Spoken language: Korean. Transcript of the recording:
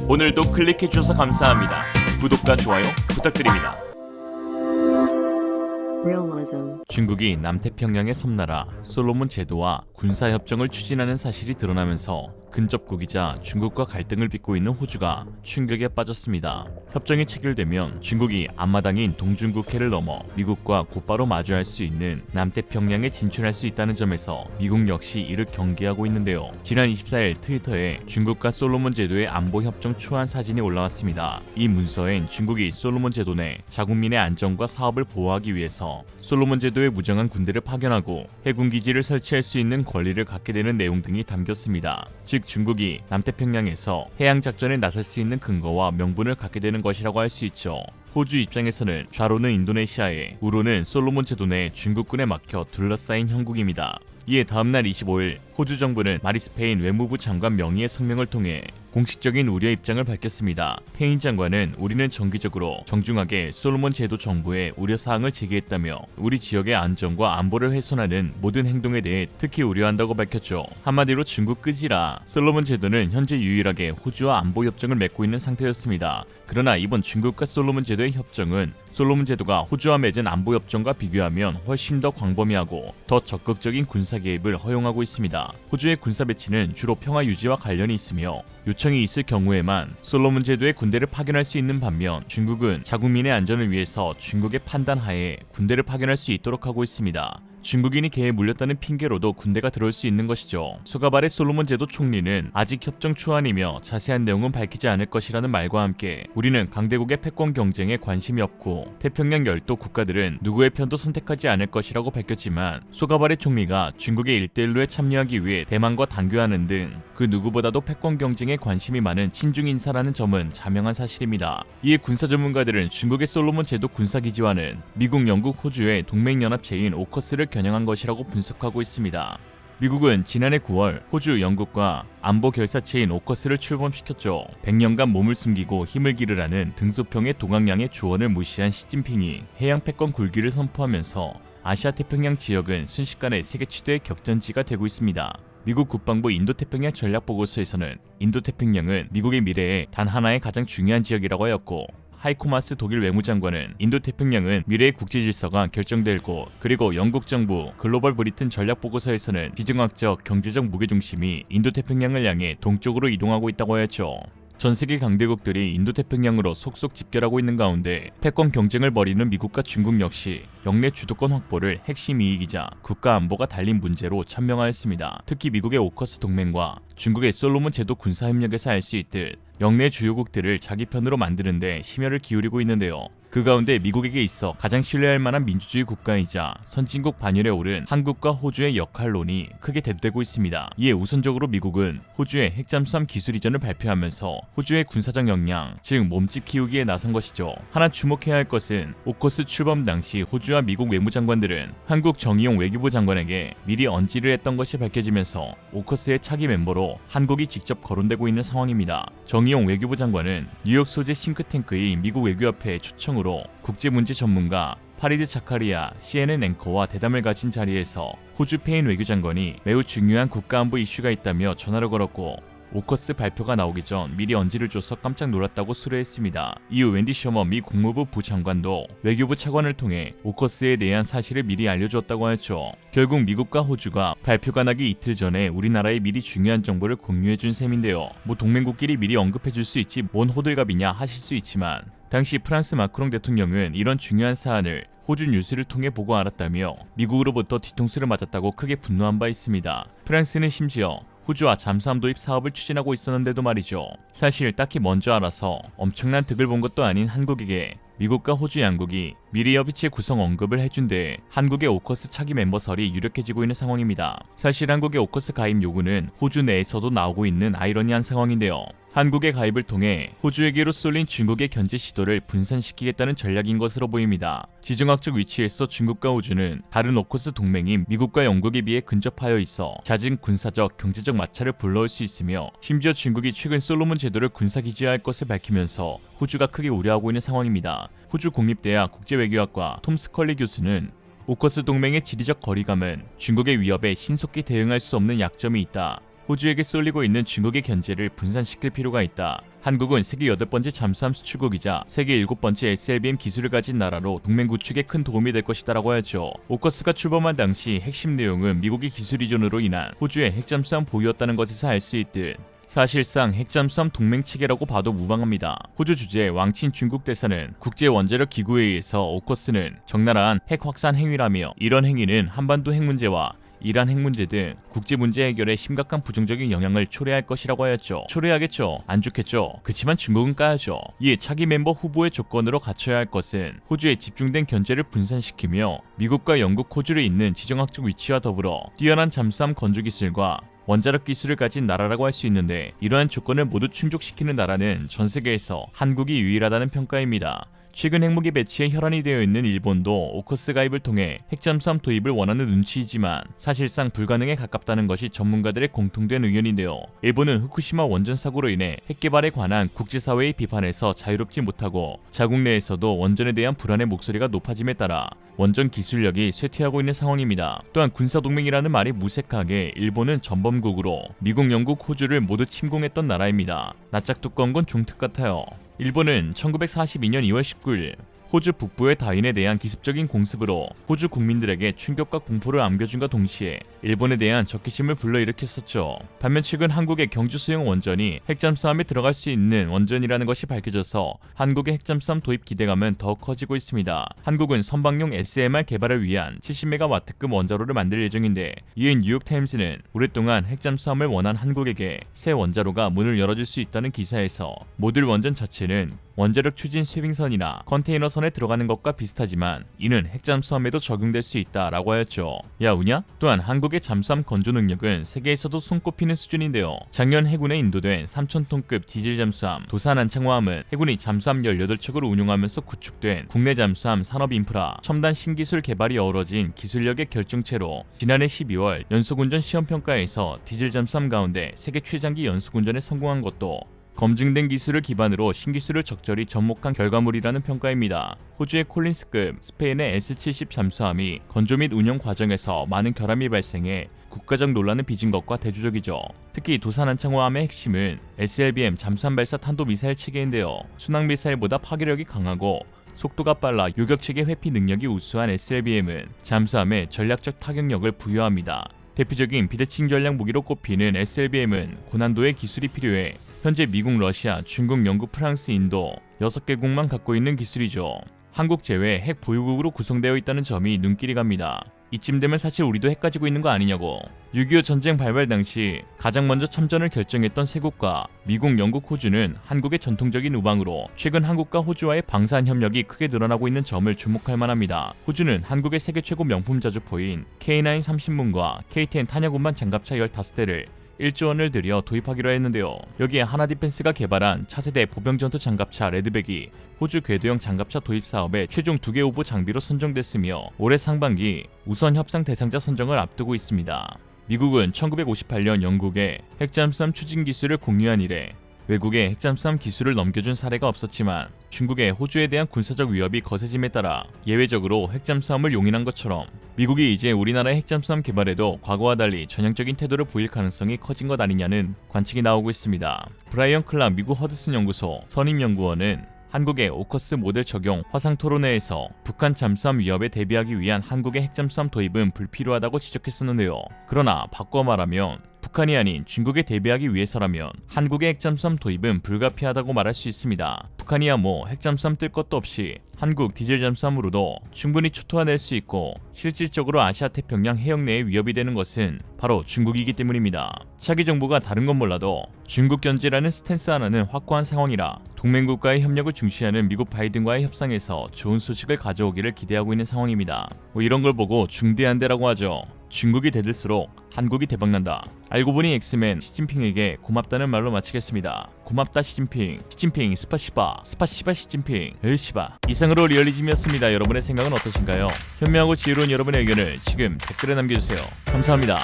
오늘도 클릭해주셔서 감사합니다. 구독과 좋아요 부탁드립니다. Realism. 중국이 남태평양의 섬나라 솔로몬 제도와 군사협정을 추진하는 사실이 드러나면서 근접국이자 중국과 갈등을 빚고 있는 호주가 충격에 빠졌습니다. 협정이 체결되면 중국이 앞마당인 동중국해를 넘어 미국과 곧바로 마주할 수 있는 남태평양에 진출할 수 있다는 점에서 미국 역시 이를 경계하고 있는데요. 지난 24일 트위터에 중국과 솔로몬 제도의 안보협정 초안 사진이 올라왔습니다. 이 문서엔 중국이 솔로몬 제도 내 자국민의 안전과 사업을 보호하기 위해서 솔로몬 제도에 무장한 군대를 파견하고 해군 기지를 설치할 수 있는 권리를 갖게 되는 내용 등이 담겼습니다. 즉 중국이 남태평양에서 해양 작전에 나설 수 있는 근거와 명분을 갖게 되는 것이라고 할 수 있죠. 호주 입장에서는 좌로는 인도네시아에 우로는 솔로몬 제도 내 중국군에 막혀 둘러싸인 형국입니다. 이에 다음날 25일 호주 정부는 마리스 페인 외무부 장관 명의의 성명을 통해 공식적인 우려 입장을 밝혔습니다. 페인 장관은 우리는 정기적으로 정중하게 솔로몬 제도 정부에 우려사항을 제기했다며 우리 지역의 안전과 안보를 훼손하는 모든 행동에 대해 특히 우려한다고 밝혔죠. 한마디로 중국 끄지라. 솔로몬 제도는 현재 유일하게 호주와 안보협정을 맺고 있는 상태였습니다. 그러나 이번 중국과 솔로몬 제도의 협정은 솔로몬 제도가 호주와 맺은 안보협정과 비교하면 훨씬 더 광범위하고 더 적극적인 군사 개입을 허용하고 있습니다. 호주의 군사 배치는 주로 평화 유지와 관련이 있으며 요청이 있을 경우에만 솔로몬 제도에 군대를 파견할 수 있는 반면 중국은 자국민의 안전을 위해서 중국의 판단 하에 군대를 파견할 수 있도록 하고 있습니다. 중국인이 개에 물렸다는 핑계로도 군대가 들어올 수 있는 것이죠. 소가발의 솔로몬 제도 총리는 아직 협정 초안이며 자세한 내용은 밝히지 않을 것이라는 말과 함께 우리는 강대국의 패권 경쟁에 관심이 없고 태평양 열도 국가들은 누구의 편도 선택하지 않을 것이라고 밝혔지만 소가발의 총리가 중국의 1대1로에 참여하기 위해 대만과 단교하는 등 그 누구보다도 패권 경쟁에 관심이 많은 친중 인사라는 점은 자명한 사실입니다. 이에 군사 전문가들은 중국의 솔로몬 제도 군사기지와는 미국, 영국, 호주의 동맹연합체인 오커스를 겨냥한 것이라고 분석하고 있습니다. 미국은 지난해 9월 호주, 영국과 안보 결사체인 오커스를 출범시켰죠. 100년간 몸을 숨기고 힘을 기르라는 등소평의 동학양의 조언을 무시한 시진핑이 해양 패권 굴기를 선포하면서 아시아 태평양 지역은 순식간에 세계 최대의 격전지가 되고 있습니다. 미국 국방부 인도태평양 전략보고서에서는 인도태평양은 미국의 미래에 단 하나의 가장 중요한 지역이라고 하였고 하이코 마스 독일 외무장관은 인도태평양은 미래의 국제질서가 결정될 곳, 그리고 영국 정부 글로벌 브리튼 전략보고서에서는 지정학적, 경제적 무게중심이 인도태평양을 향해 동쪽으로 이동하고 있다고 하였죠. 전세계 강대국들이 인도태평양으로 속속 집결하고 있는 가운데 패권 경쟁을 벌이는 미국과 중국 역시 영내 주도권 확보를 핵심 이익이자 국가 안보가 달린 문제로 천명하였습니다. 특히 미국의 오커스 동맹과 중국의 솔로몬 제도 군사협력에서 알 수 있듯 영내 주요국들을 자기 편으로 만드는 데 심혈을 기울이고 있는데요. 그 가운데 미국에게 있어 가장 신뢰할 만한 민주주의 국가이자 선진국 반열에 오른 한국과 호주의 역할론이 크게 대두되고 있습니다. 이에 우선적으로 미국은 호주의 핵잠수함 기술 이전을 발표하면서 호주의 군사적 역량, 즉 몸집 키우기에 나선 것이죠. 하나 주목해야 할 것은 오커스 출범 당시 호주와 미국 외무장관들은 한국 정의용 외교부 장관에게 미리 언지를 했던 것이 밝혀지면서 오커스의 차기 멤버로 한국이 직접 거론되고 있는 상황입니다. 정의용 외교부 장관은 뉴욕 소재 싱크탱크인 미국 외교협회의 초청으로 국제문제 전문가 파리드 자카리아 CNN 앵커와 대담을 가진 자리에서 호주 페인 외교장관이 매우 중요한 국가안보 이슈가 있다며 전화를 걸었고 오커스 발표가 나오기 전 미리 언지를 줘서 깜짝 놀랐다고 수뢰했습니다. 이후 웬디 셔머 미 국무부 부장관도 외교부 차관을 통해 오커스에 대한 사실을 미리 알려주었다고 했죠. 결국 미국과 호주가 발표가 나기 이틀 전에 우리나라에 미리 중요한 정보를 공유해준 셈인데요. 뭐 동맹국끼리 미리 언급해줄 수 있지 뭔 호들갑이냐 하실 수 있지만 당시 프랑스 마크롱 대통령은 이런 중요한 사안을 호주 뉴스를 통해 보고 알았다며 미국으로부터 뒤통수를 맞았다고 크게 분노한 바 있습니다. 프랑스는 심지어 호주와 잠수함 도입 사업을 추진하고 있었는데도 말이죠. 사실 딱히 먼저 알아서 엄청난 득을 본 것도 아닌 한국에게 미국과 호주 양국이 미리 협의체 구성 언급을 해준 데 한국의 오커스 차기 멤버설이 유력해지고 있는 상황입니다. 사실 한국의 오커스 가입 요구는 호주 내에서도 나오고 있는 아이러니한 상황인데요. 한국의 가입을 통해 호주에게로 쏠린 중국의 견제 시도를 분산시키겠다는 전략인 것으로 보입니다. 지정학적 위치에서 중국과 호주는 다른 오커스 동맹인 미국과 영국에 비해 근접하여 있어 잦은 군사적, 경제적 마찰을 불러올 수 있으며 심지어 중국이 최근 솔로몬 제도를 군사기지화할 것을 밝히면서 호주가 크게 우려하고 있는 상황입니다. 호주 국립대학 국제외교학과 톰 스컬리 교수는 오커스 동맹의 지리적 거리감은 중국의 위협에 신속히 대응할 수 없는 약점이 있다. 호주에게 쏠리고 있는 중국의 견제를 분산시킬 필요가 있다. 한국은 세계 8번째 잠수함 수출국이자 세계 7번째 SLBM 기술을 가진 나라로 동맹 구축에 큰 도움이 될 것이다라고 하였죠. 오커스가 출범한 당시 핵심 내용은 미국의 기술 이전으로 인한 호주의 핵잠수함 보유였다는 것에서 알 수 있듯 사실상 핵잠수함 동맹 체계라고 봐도 무방합니다. 호주 주재 왕친 중국 대사는 국제원자력 기구에 의해서 오커스는 적나라한 핵 확산 행위라며 이런 행위는 한반도 핵 문제와 이란 핵 문제 등 국제 문제 해결에 심각한 부정적인 영향을 초래할 것이라고 하였죠. 초래하겠죠. 안 좋겠죠. 그치만 중국은 까야죠. 이에 차기 멤버 후보의 조건으로 갖춰야 할 것은 호주의 집중된 견제를 분산시키며 미국과 영국, 호주를 잇는 지정학적 위치와 더불어 뛰어난 잠수함 건조 기술과 원자력 기술을 가진 나라라고 할 수 있는데 이러한 조건을 모두 충족시키는 나라는 전 세계에서 한국이 유일하다는 평가입니다. 최근 핵무기 배치에 혈안이 되어 있는 일본도 오커스 가입을 통해 핵잠수함 도입을 원하는 눈치이지만 사실상 불가능에 가깝다는 것이 전문가들의 공통된 의견인데요. 일본은 후쿠시마 원전 사고로 인해 핵 개발에 관한 국제사회의 비판에서 자유롭지 못하고 자국 내에서도 원전에 대한 불안의 목소리가 높아짐에 따라 원전 기술력이 쇠퇴하고 있는 상황입니다. 또한 군사동맹이라는 말이 무색하게 일본은 전범국으로 미국, 영국, 호주를 모두 침공했던 나라입니다. 낯짝 두꺼운 건 종특 같아요. 일본은 1942년 2월 19일 호주 북부의 다인에 대한 기습적인 공습으로 호주 국민들에게 충격과 공포를 안겨준과 동시에 일본에 대한 적개심을 불러일으켰었죠. 반면 최근 한국의 경주 소형 원전이 핵잠수함에 들어갈 수 있는 원전이라는 것이 밝혀져서 한국의 핵잠수함 도입 기대감은 더욱 커지고 있습니다. 한국은 선박용 SMR 개발을 위한 70메가와트급 원자로를 만들 예정인데 이에 뉴욕타임스는 오랫동안 핵잠수함을 원한 한국에게 새 원자로가 문을 열어줄 수 있다는 기사에서 모듈 원전 자체는 원자력 추진 쇄빙선이나 컨테이너선에 들어가는 것과 비슷하지만 이는 핵잠수함에도 적용될 수 있다라고 하였죠. 야 우냐? 또한 한국의 잠수함 건조 능력은 세계에서도 손꼽히는 수준인데요. 작년 해군에 인도된 3,000톤급 디젤 잠수함 도산 안창호함은 해군이 잠수함 18척을 운용하면서 구축된 국내 잠수함 산업 인프라 첨단 신기술 개발이 어우러진 기술력의 결정체로 지난해 12월 연속운전 시험평가에서 디젤 잠수함 가운데 세계 최장기 연속운전에 성공한 것도 검증된 기술을 기반으로 신기술을 적절히 접목한 결과물이라는 평가입니다. 호주의 콜린스급, 스페인의 S-70 잠수함이 건조 및 운영 과정에서 많은 결함이 발생해 국가적 논란을 빚은 것과 대조적이죠. 특히 도산 안창호함의 핵심은 SLBM 잠수함 발사 탄도미사일 체계인데요. 순항미사일보다 파괴력이 강하고 속도가 빨라 요격체계 회피 능력이 우수한 SLBM은 잠수함에 전략적 타격력을 부여합니다. 대표적인 비대칭 전략 무기로 꼽히는 SLBM은 고난도의 기술이 필요해 현재 미국, 러시아, 중국, 영국, 프랑스, 인도 6개국만 갖고 있는 기술이죠. 한국 제외 핵 보유국으로 구성되어 있다는 점이 눈길이 갑니다. 이쯤 되면 사실 우리도 핵 가지고 있는 거 아니냐고. 6.25 전쟁 발발 당시 가장 먼저 참전을 결정했던 세 국가 미국, 영국, 호주는 한국의 전통적인 우방으로 최근 한국과 호주와의 방산 협력이 크게 늘어나고 있는 점을 주목할 만합니다. 호주는 한국의 세계 최고 명품 자주포인 K9 30문과 KTN 탄약 운반 장갑차 15대를 1조 원을 들여 도입하기로 했는데요. 여기에 하나디펜스가 개발한 차세대 보병전투 장갑차 레드백이 호주 궤도형 장갑차 도입 사업에 최종 2개 후보 장비로 선정됐으며 올해 상반기 우선 협상 대상자 선정을 앞두고 있습니다. 미국은 1958년 영국에 핵잠수함 추진 기술을 공유한 이래 외국에 핵잠수함 기술을 넘겨준 사례가 없었지만 중국의 호주에 대한 군사적 위협이 거세짐에 따라 예외적으로 핵잠수함을 용인한 것처럼 미국이 이제 우리나라의 핵잠수함 개발에도 과거와 달리 전향적인 태도를 보일 가능성이 커진 것 아니냐는 관측이 나오고 있습니다. 브라이언 클락 미국 허드슨 연구소 선임연구원은 한국의 오커스 모델 적용 화상 토론회에서 북한 잠수함 위협에 대비하기 위한 한국의 핵잠수함 도입은 불필요하다고 지적했었는데요. 그러나 바꿔 말하면 북한이 아닌 중국에 대비하기 위해서라면 한국의 핵잠수함 도입은 불가피하다고 말할 수 있습니다. 북한이야 뭐 핵잠수함 뜰 것도 없이 한국 디젤 잠수함으로도 충분히 초토화낼 수 있고 실질적으로 아시아 태평양 해역 내에 위협이 되는 것은 바로 중국이기 때문입니다. 차기 정부가 다른 건 몰라도 중국 견제라는 스탠스 하나는 확고한 상황이라 동맹국과의 협력을 중시하는 미국 바이든과의 협상에서 좋은 소식을 가져오기를 기대하고 있는 상황입니다. 이런 걸 보고 중대한대라고 하죠. 중국이 대들수록 한국이 대박난다. 알고 보니 엑스맨 시진핑에게 고맙다는 말로 마치겠습니다. 고맙다 시진핑. 시진핑 스파시바. 스파시바 시진핑. 으시바. 이상으로 리얼리즘이었습니다. 여러분의 생각은 어떠신가요? 현명하고 지혜로운 여러분의 의견을 지금 댓글에 남겨주세요. 감사합니다.